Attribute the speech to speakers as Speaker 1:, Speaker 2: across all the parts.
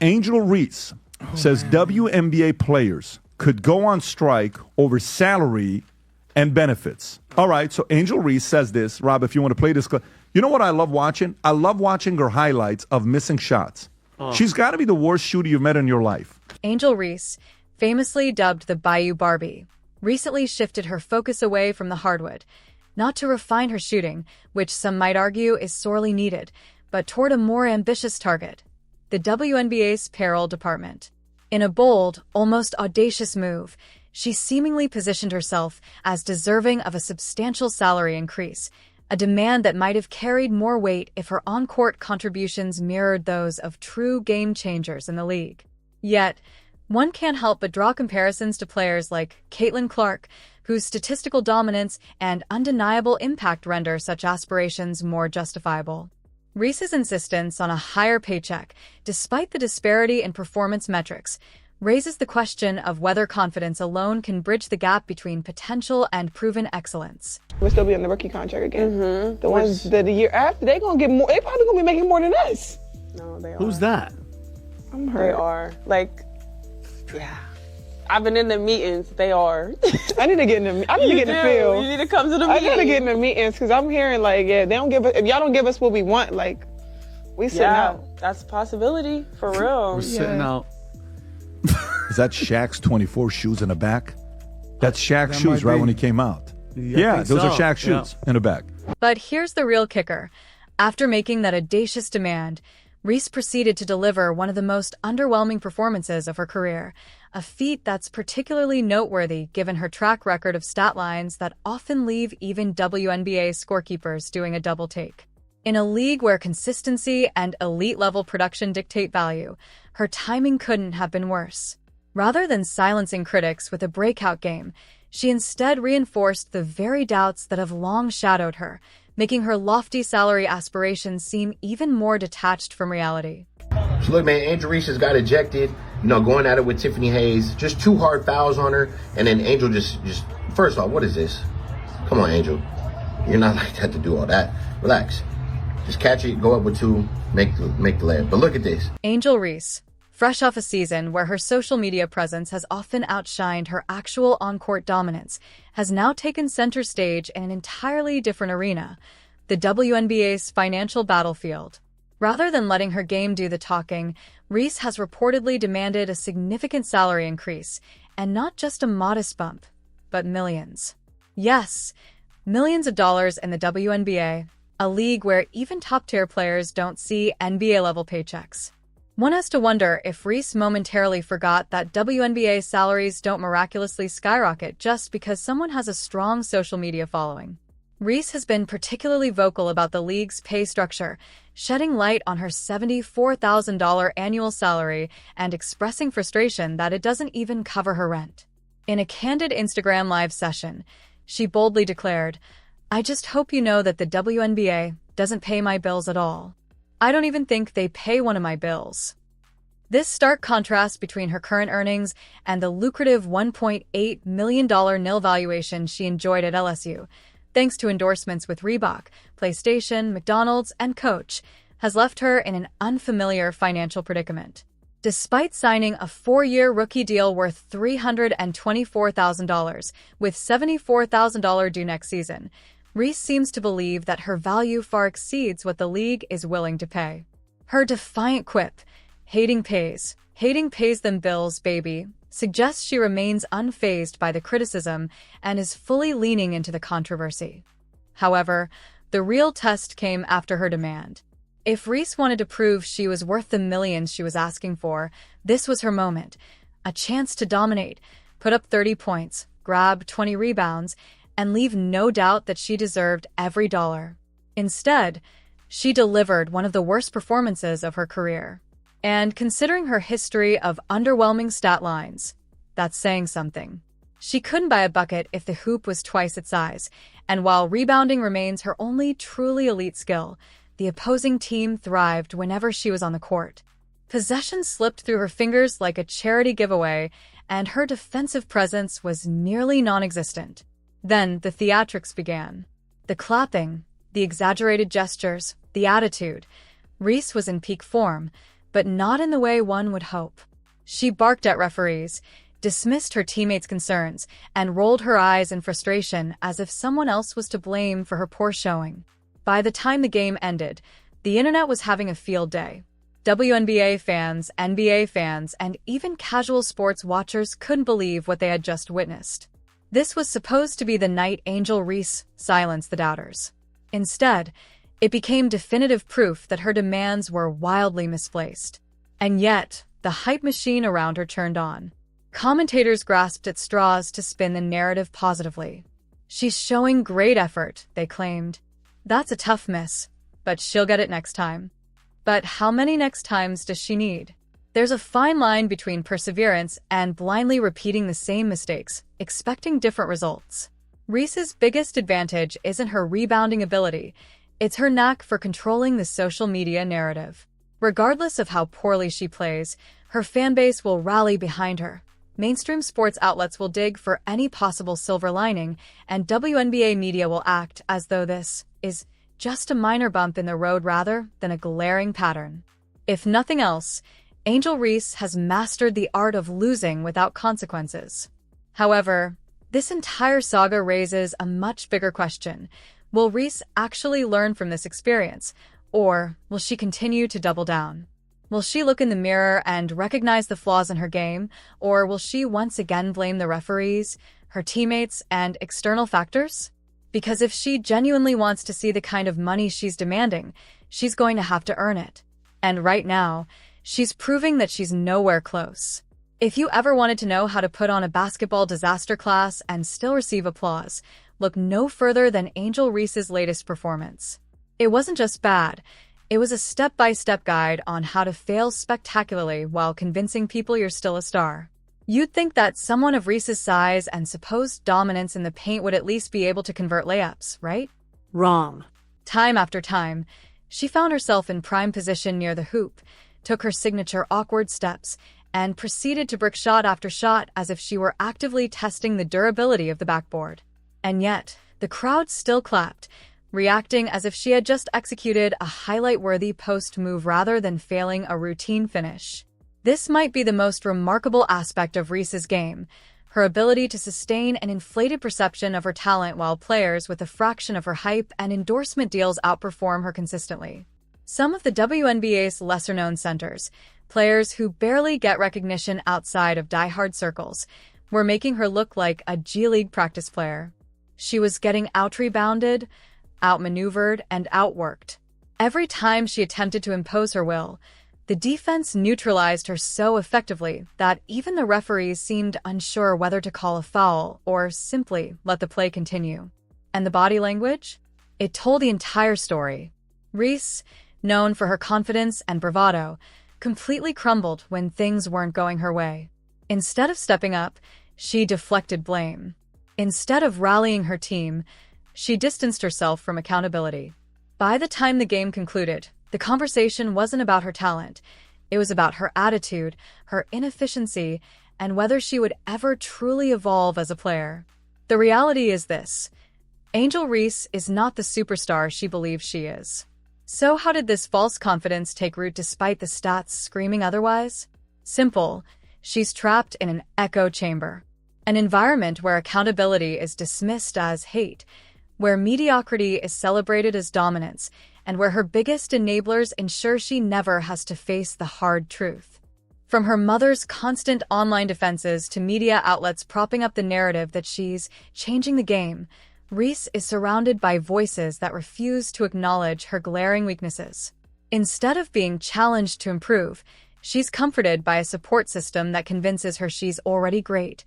Speaker 1: Angel Reese says WNBA players could go on strike over salary and benefits. All right, so Angel Reese says this. Rob, if you want to play this clip. You know what I love watching? I love watching her highlights of missing shots. She's got to be the worst shooter you've met in your life.
Speaker 2: Angel Reese, famously dubbed the Bayou Barbie, recently shifted her focus away from the hardwood, not to refine her shooting, which some might argue is sorely needed, but toward a more ambitious target, the WNBA's payroll department. In a bold, almost audacious move, she seemingly positioned herself as deserving of a substantial salary increase, a demand that might have carried more weight if her on-court contributions mirrored those of true game-changers in the league. Yet, one can't help but draw comparisons to players like Caitlin Clark, whose statistical dominance and undeniable impact render such aspirations more justifiable. Reese's insistence on a higher paycheck, despite the disparity in performance metrics, raises the question of whether confidence alone can bridge the gap between potential and proven excellence.
Speaker 3: We'll still be on the rookie contract again. The ones that the year after, they're going to get more. They probably going to be making more than us.
Speaker 4: No, they are.
Speaker 5: Who's that?
Speaker 3: I'm hurt.
Speaker 4: They are. Yeah. I've been in the meetings. They are.
Speaker 3: I need to get in the. I need to get in the field.
Speaker 4: You need to come to the
Speaker 3: I
Speaker 4: meeting.
Speaker 3: gotta get in the meetings because I'm hearing they don't give us. If y'all don't give us what we want, we sitting out.
Speaker 4: That's a possibility for real.
Speaker 5: We're sitting out.
Speaker 1: Is that Shaq's 24 shoes in the back? That's Shaq's shoes right when he came out. Yeah, those are Shaq's shoes in the back.
Speaker 2: But here's the real kicker. After making that audacious demand, Reese proceeded to deliver one of the most underwhelming performances of her career, a feat that's particularly noteworthy given her track record of stat lines that often leave even WNBA scorekeepers doing a double take. In a league where consistency and elite-level production dictate value, her timing couldn't have been worse. Rather than silencing critics with a breakout game, she instead reinforced the very doubts that have long shadowed her, making her lofty salary aspirations seem even more detached from reality.
Speaker 6: So look, man, Angel Reese got ejected, going at it with Tiffany Hayes. Just 2 hard fouls on her, and then Angel just first off, what is this? Come on, Angel. You're not like that to do all that. Relax. Just catch it, go up with 2, make the layup. But look at this.
Speaker 2: Angel Reese, fresh off a season where her social media presence has often outshined her actual on-court dominance, has now taken center stage in an entirely different arena, the WNBA's financial battlefield. Rather than letting her game do the talking, Reese has reportedly demanded a significant salary increase, and not just a modest bump, but millions. Yes, millions of dollars in the WNBA, a league where even top-tier players don't see NBA-level paychecks. One has to wonder if Reese momentarily forgot that WNBA salaries don't miraculously skyrocket just because someone has a strong social media following. Reese has been particularly vocal about the league's pay structure, shedding light on her $74,000 annual salary and expressing frustration that it doesn't even cover her rent. In a candid Instagram Live session, she boldly declared, "I just hope you know that the WNBA doesn't pay my bills at all. I don't even think they pay one of my bills." This stark contrast between her current earnings and the lucrative $1.8 million nil valuation she enjoyed at LSU, thanks to endorsements with Reebok, PlayStation, McDonald's, and Coach, has left her in an unfamiliar financial predicament. Despite signing a 4-year rookie deal worth $324,000, with $74,000 due next season, Reese seems to believe that her value far exceeds what the league is willing to pay. Her defiant quip, hating pays them bills, baby, suggests she remains unfazed by the criticism and is fully leaning into the controversy. However, the real test came after her demand. If Reese wanted to prove she was worth the millions she was asking for, this was her moment. A chance to dominate, put up 30 points, grab 20 rebounds, and leave no doubt that she deserved every dollar. Instead, she delivered one of the worst performances of her career. And considering her history of underwhelming stat lines, that's saying something. She couldn't buy a bucket if the hoop was twice its size, and while rebounding remains her only truly elite skill, the opposing team thrived whenever she was on the court. Possession slipped through her fingers like a charity giveaway, and her defensive presence was nearly non-existent. Then the theatrics began. The clapping, the exaggerated gestures, the attitude. Reese was in peak form, but not in the way one would hope. She barked at referees, dismissed her teammates' concerns, and rolled her eyes in frustration as if someone else was to blame for her poor showing. By the time the game ended, the internet was having a field day. WNBA fans, NBA fans, and even casual sports watchers couldn't believe what they had just witnessed. This was supposed to be the night Angel Reese silenced the doubters. Instead, it became definitive proof that her demands were wildly misplaced. And yet, the hype machine around her turned on. Commentators grasped at straws to spin the narrative positively. "She's showing great effort," they claimed. "That's a tough miss, but she'll get it next time." But how many next times does she need? There's a fine line between perseverance and blindly repeating the same mistakes, expecting different results. Reese's biggest advantage isn't her rebounding ability, it's her knack for controlling the social media narrative. Regardless of how poorly she plays, her fanbase will rally behind her. Mainstream sports outlets will dig for any possible silver lining, and WNBA media will act as though this is just a minor bump in the road rather than a glaring pattern. If nothing else, Angel Reese has mastered the art of losing without consequences. However, this entire saga raises a much bigger question. Will Reese actually learn from this experience, or will she continue to double down? Will she look in the mirror and recognize the flaws in her game, or will she once again blame the referees, her teammates, and external factors? Because if she genuinely wants to see the kind of money she's demanding, she's going to have to earn it. And right now, she's proving that she's nowhere close. If you ever wanted to know how to put on a basketball disaster class and still receive applause, look no further than Angel Reese's latest performance. It wasn't just bad, it was a step-by-step guide on how to fail spectacularly while convincing people you're still a star. You'd think that someone of Reese's size and supposed dominance in the paint would at least be able to convert layups, right?
Speaker 5: Wrong.
Speaker 2: Time after time, she found herself in prime position near the hoop, took her signature awkward steps, and proceeded to brick shot after shot as if she were actively testing the durability of the backboard. And yet, the crowd still clapped, reacting as if she had just executed a highlight-worthy post move rather than failing a routine finish. This might be the most remarkable aspect of Reese's game, her ability to sustain an inflated perception of her talent while players with a fraction of her hype and endorsement deals outperform her consistently. Some of the WNBA's lesser-known centers, players who barely get recognition outside of die-hard circles, were making her look like a G League practice player. She was getting out-rebounded, outmaneuvered, and outworked. Every time she attempted to impose her will, the defense neutralized her so effectively that even the referees seemed unsure whether to call a foul or simply let the play continue. And the body language? It told the entire story. Reese, known for her confidence and bravado, completely crumbled when things weren't going her way. Instead of stepping up, she deflected blame. Instead of rallying her team, she distanced herself from accountability. By the time the game concluded, the conversation wasn't about her talent. It was about her attitude, her inefficiency, and whether she would ever truly evolve as a player. The reality is this: Angel Reese is not the superstar she believes she is. So how did this false confidence take root despite the stats screaming otherwise? Simple. She's trapped in an echo chamber. An environment where accountability is dismissed as hate, where mediocrity is celebrated as dominance, and where her biggest enablers ensure she never has to face the hard truth. From her mother's constant online defenses to media outlets propping up the narrative that she's changing the game, Reese is surrounded by voices that refuse to acknowledge her glaring weaknesses. Instead of being challenged to improve, she's comforted by a support system that convinces her she's already great,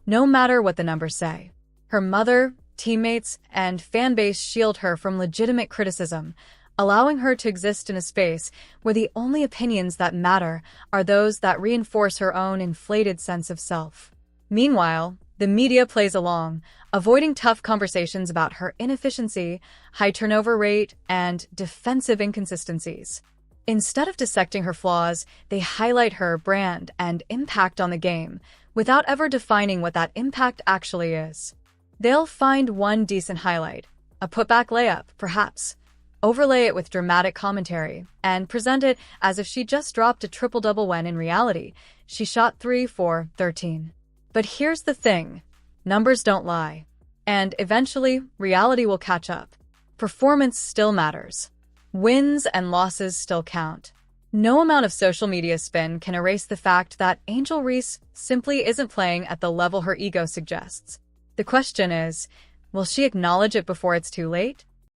Speaker 2: no matter what the numbers say. Her mother, teammates, and fanbase shield her from legitimate criticism, allowing her to exist in a space where the only opinions that matter are those that reinforce her own inflated sense of self. Meanwhile, the media plays along, avoiding tough conversations about her inefficiency, high turnover rate, and defensive inconsistencies. Instead of dissecting her flaws, they highlight her brand and impact on the game, without ever defining what that impact actually is. They'll find one decent highlight, a putback layup, perhaps, overlay it with dramatic commentary, and present it as if she just dropped a triple-double when in reality, she shot 3 for 13. But here's the thing. Numbers don't lie. And eventually, reality will catch up. Performance still matters. Wins and losses still count. No amount of social media spin can erase the fact that Angel Reese simply isn't playing at the level her ego suggests. The question is, will she acknowledge it before it's too late?